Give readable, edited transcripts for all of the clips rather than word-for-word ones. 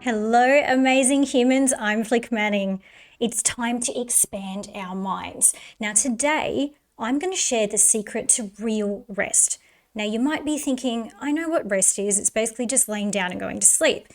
Hello, amazing humans. I'm Flic Manning. It's time to expand our minds. Now, today, I'm going to share the secret to real rest. Now, you might be thinking, I know what rest is. It's basically just laying down and going to sleep.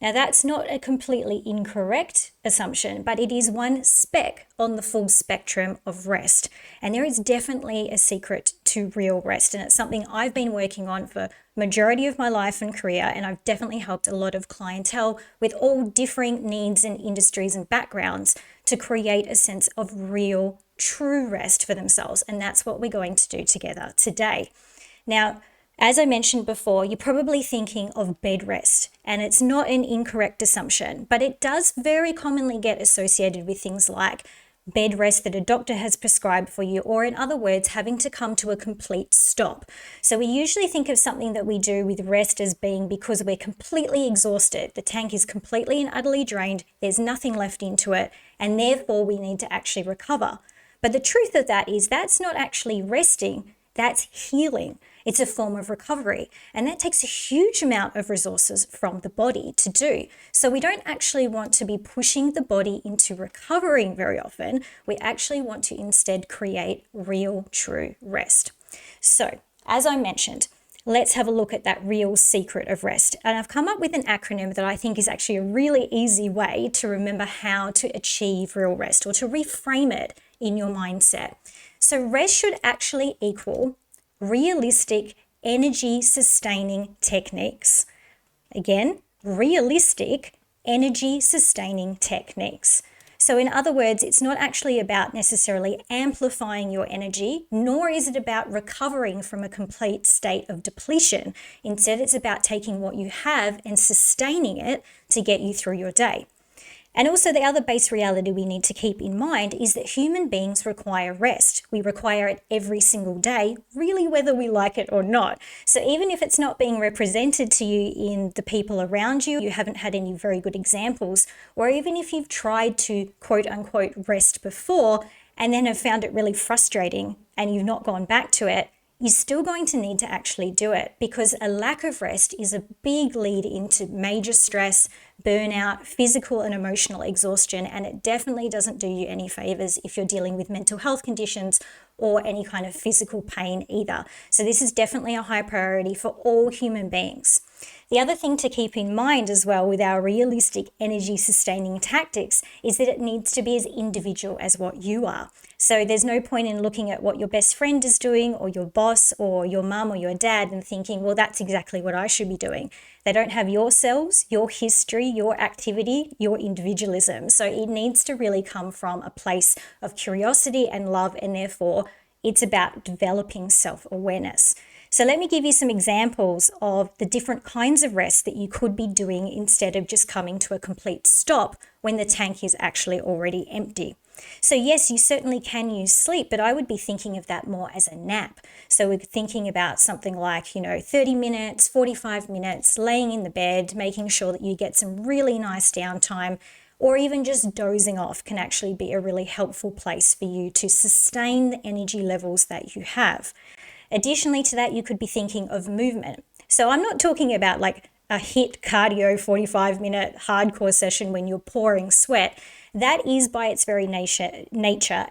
Now, that's not a completely incorrect assumption, but it is one speck on the full spectrum of rest. And there is definitely a secret to real rest. And it's something I've been working on for majority of my life and career. And I've definitely helped a lot of clientele with all differing needs and industries and backgrounds to create a sense of real, true rest for themselves. And that's what we're going to do together today. Now, as I mentioned before, you're probably thinking of bed rest, and it's not an incorrect assumption, but it does very commonly get associated with things like bed rest that a doctor has prescribed for you, or in other words, having to come to a complete stop. So we usually think of something that we do with rest as being because we're completely exhausted. The tank is completely and utterly drained. There's nothing left into it, and therefore we need to actually recover. But the truth of that is that's not actually resting, that's healing. It's a form of recovery, and that takes a huge amount of resources from the body to do. So we don't actually want to be pushing the body into recovering very often. We actually want to instead create real, true rest. So, as I mentioned, let's have a look at that real secret of rest. And I've come up with an acronym that I think is actually a really easy way to remember how to achieve real rest or to reframe it in your mindset. So rest should actually equal realistic energy sustaining techniques. Again, realistic energy sustaining techniques. So in other words, it's not actually about necessarily amplifying your energy, nor is it about recovering from a complete state of depletion. Instead, it's about taking what you have and sustaining it to get you through your day. And also the other base reality we need to keep in mind is that human beings require rest. We require it every single day, really whether we like it or not. So even if it's not being represented to you in the people around you, you haven't had any very good examples, or even if you've tried to quote unquote rest before and then have found it really frustrating and you've not gone back to it, you're still going to need to actually do it, because a lack of rest is a big lead into major stress, burnout, physical and emotional exhaustion, and it definitely doesn't do you any favors if you're dealing with mental health conditions or any kind of physical pain either. So this is definitely a high priority for all human beings. The other thing to keep in mind as well with our realistic energy sustaining tactics is that it needs to be as individual as what you are. So there's no point in looking at what your best friend is doing or your boss or your mum or your dad and thinking, well, that's exactly what I should be doing. They don't have your selves, your history, your activity, your individualism. So it needs to really come from a place of curiosity and love, and therefore it's about developing self-awareness. So let me give you some examples of the different kinds of rest that you could be doing instead of just coming to a complete stop when the tank is actually already empty. So yes, you certainly can use sleep, but I would be thinking of that more as a nap. So we're thinking about something like, 30 minutes, 45 minutes, laying in the bed, making sure that you get some really nice downtime, or even just dozing off can actually be a really helpful place for you to sustain the energy levels that you have. Additionally to that, you could be thinking of movement. So I'm not talking about like a HIIT cardio 45-minute hardcore session when you're pouring sweat. That is by its very nature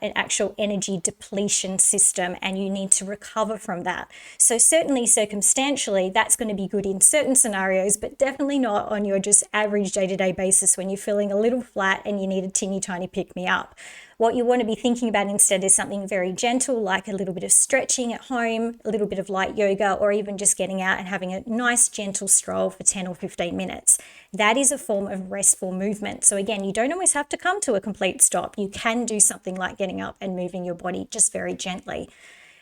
an actual energy depletion system, and you need to recover from that. So certainly circumstantially, that's going to be good in certain scenarios, but definitely not on your just average day-to-day basis when you're feeling a little flat and you need a teeny tiny pick-me-up. What you want to be thinking about instead is something very gentle, like a little bit of stretching at home, a little bit of light yoga, or even just getting out and having a nice gentle stroll for 10 or 15 minutes. That is a form of restful movement. So again, you don't always have to come to a complete stop. You can do something like getting up and moving your body just very gently.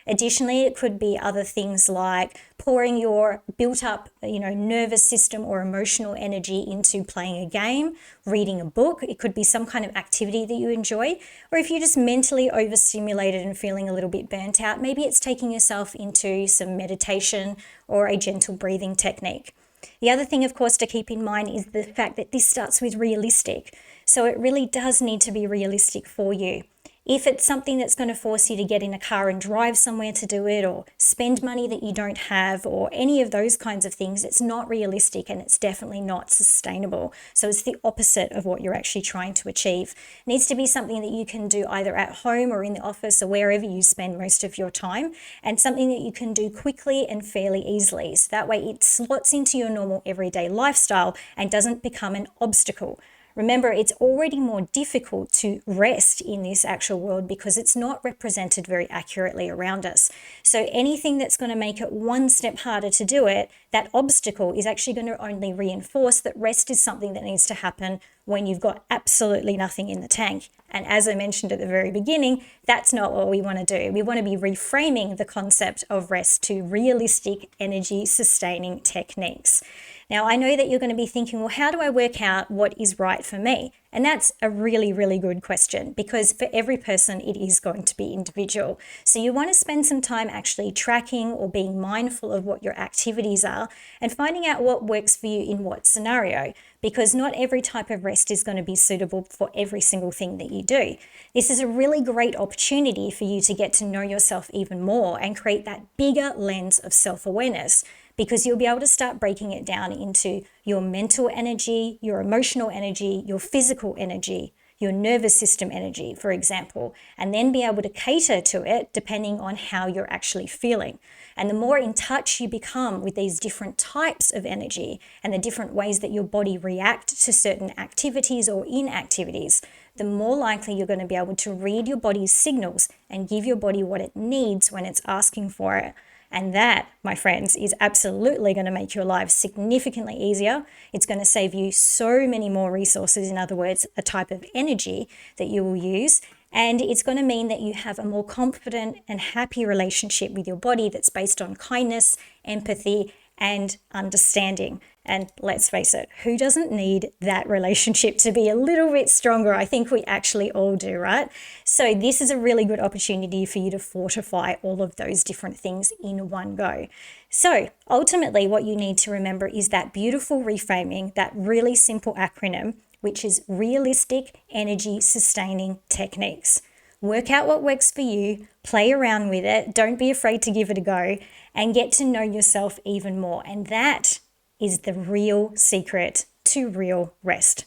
Additionally, it could be other things like pouring your built up, nervous system or emotional energy into playing a game, reading a book. It could be some kind of activity that you enjoy. Or if you're just mentally overstimulated and feeling a little bit burnt out, maybe it's taking yourself into some meditation or a gentle breathing technique. The other thing, of course, to keep in mind is the fact that this starts with realistic. So it really does need to be realistic for you. If it's something that's going to force you to get in a car and drive somewhere to do it, or spend money that you don't have, or any of those kinds of things, it's not realistic and it's definitely not sustainable. So it's the opposite of what you're actually trying to achieve. It needs to be something that you can do either at home or in the office or wherever you spend most of your time, and something that you can do quickly and fairly easily. So that way it slots into your normal everyday lifestyle and doesn't become an obstacle. Remember, it's already more difficult to rest in this actual world because it's not represented very accurately around us. So anything that's going to make it one step harder to do it, that obstacle is actually going to only reinforce that rest is something that needs to happen when you've got absolutely nothing in the tank. And as I mentioned at the very beginning, that's not what we want to do. We want to be reframing the concept of rest to realistic energy sustaining techniques. Now, I know that you're going to be thinking, well, how do I work out what is right for me? And that's a really, really good question, because for every person, it is going to be individual. So you want to spend some time actually tracking or being mindful of what your activities are and finding out what works for you in what scenario, because not every type of rest is going to be suitable for every single thing that you do. This is a really great opportunity for you to get to know yourself even more and create that bigger lens of self-awareness, because you'll be able to start breaking it down into your mental energy, your emotional energy, your physical energy, your nervous system energy, for example, and then be able to cater to it depending on how you're actually feeling. And the more in touch you become with these different types of energy and the different ways that your body reacts to certain activities or inactivities, the more likely you're going to be able to read your body's signals and give your body what it needs when it's asking for it. And that, my friends, is absolutely going to make your life significantly easier. It's going to save you so many more resources, in other words, a type of energy that you will use. And it's going to mean that you have a more confident and happy relationship with your body that's based on kindness, empathy, and understanding. And let's face it, who doesn't need that relationship to be a little bit stronger? I think we actually all do, right? So this is a really good opportunity for you to fortify all of those different things in one go. So ultimately, what you need to remember is that beautiful reframing, that really simple acronym, which is realistic energy sustaining techniques. Work out what works for you, play around with it, don't be afraid to give it a go, and get to know yourself even more. And that is the real secret to real rest.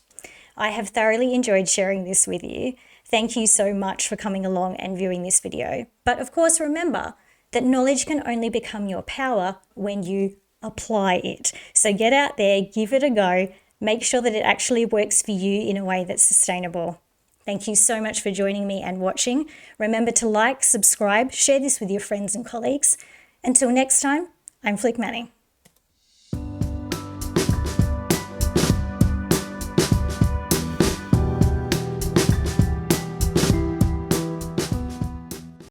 I have thoroughly enjoyed sharing this with you. Thank you so much for coming along and viewing this video. But of course, remember that knowledge can only become your power when you apply it. So get out there, give it a go, make sure that it actually works for you in a way that's sustainable. Thank you so much for joining me and watching. Remember to like, subscribe, share this with your friends and colleagues. Until next time, I'm Flic Manning.